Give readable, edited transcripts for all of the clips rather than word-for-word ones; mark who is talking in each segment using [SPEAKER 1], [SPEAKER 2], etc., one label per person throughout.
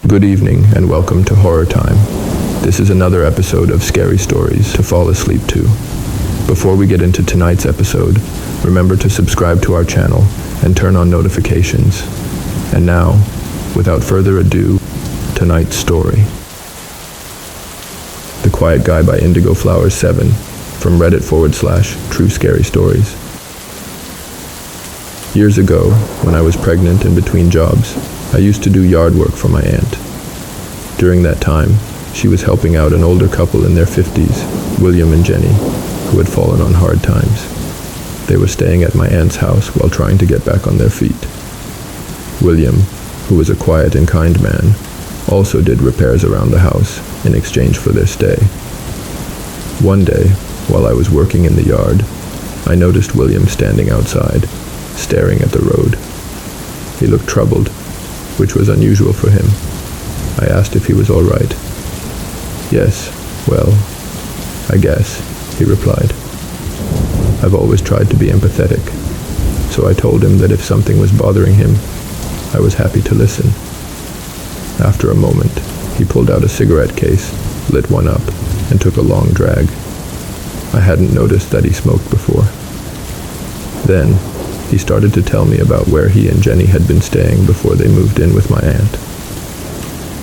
[SPEAKER 1] Good evening and welcome to Horror Time. This is another episode of Scary Stories to fall asleep to. Before we get into tonight's episode, remember to subscribe to our channel and turn on notifications. And now, without further ado, tonight's story. The Quiet Guy by Indigo Flowers 7 from Reddit/True Scary Stories. Years ago, when I was pregnant and between jobs, I used to do yard work for my aunt. During that time, she was helping out an older couple in their 50s, William and Jenny, who had fallen on hard times. They were staying at my aunt's house while trying to get back on their feet. William, who was a quiet and kind man, also did repairs around the house in exchange for their stay. One day, while I was working in the yard, I noticed William standing outside, staring at the road. He looked troubled, which was unusual for him. I asked if he was all right. "Yes, well, I guess," he replied. I've always tried to be empathetic, so I told him that if something was bothering him, I was happy to listen. After a moment, he pulled out a cigarette case, lit one up, and took a long drag. I hadn't noticed that he smoked before. Then, he started to tell me about where he and Jenny had been staying before they moved in with my aunt.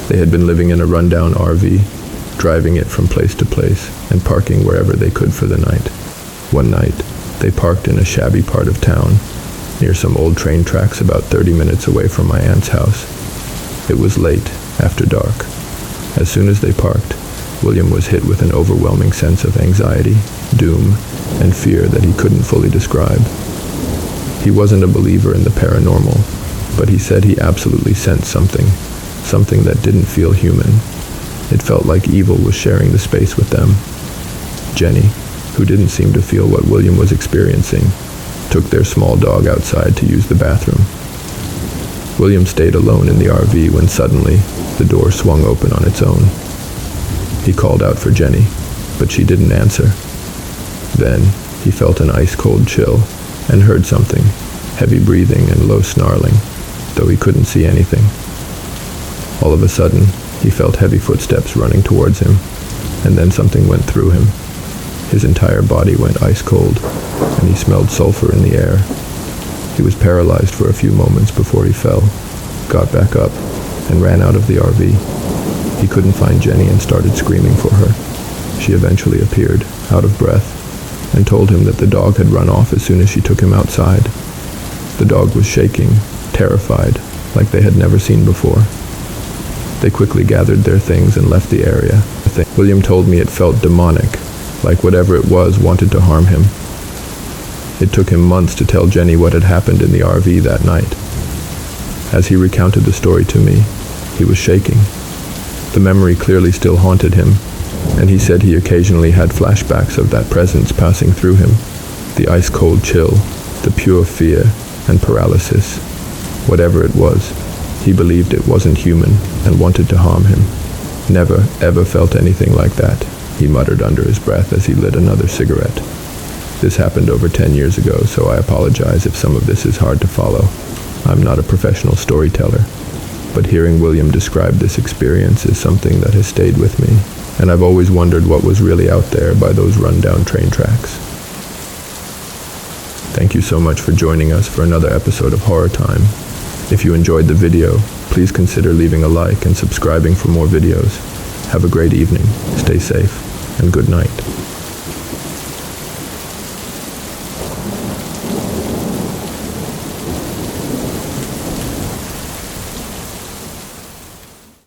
[SPEAKER 1] They had been living in a rundown RV, driving it from place to place and parking wherever they could for the night. One night, they parked in a shabby part of town, near some old train tracks about 30 minutes away from my aunt's house. It was late, after dark. As soon as they parked, William was hit with an overwhelming sense of anxiety, doom, and fear that he couldn't fully describe. He wasn't a believer in the paranormal, but he said he absolutely sensed something that didn't feel human. It felt like evil was sharing the space with them. Jenny, who didn't seem to feel what William was experiencing, took their small dog outside to use the bathroom. William stayed alone in the RV when suddenly the door swung open on its own. He called out for Jenny, but she didn't answer. Then he felt an ice-cold chill and heard something, heavy breathing and low snarling, though he couldn't see anything. All of a sudden, he felt heavy footsteps running towards him, and then something went through him. His entire body went ice-cold, and he smelled sulfur in the air. He was paralyzed for a few moments before he fell, got back up, and ran out of the RV. He couldn't find Jenny and started screaming for her. She eventually appeared, out of breath, and told him that the dog had run off as soon as she took him outside. The dog was shaking, terrified, like they had never seen before. They quickly gathered their things and left the area. William told me it felt demonic, like whatever it was wanted to harm him. It took him months to tell Jenny what had happened in the RV that night. As he recounted the story to me, he was shaking. The memory clearly still haunted him, and he said he occasionally had flashbacks of that presence passing through him. The ice-cold chill, the pure fear, and paralysis. Whatever it was, he believed it wasn't human and wanted to harm him. "Never, ever felt anything like that," he muttered under his breath as he lit another cigarette. This happened over 10 years ago, so I apologize if some of this is hard to follow. I'm not a professional storyteller, but hearing William describe this experience is something that has stayed with me, and I've always wondered what was really out there by those rundown train tracks. Thank you so much for joining us for another episode of Horror Time. If you enjoyed the video, please consider leaving a like and subscribing for more videos. Have a great evening, stay safe, and good night.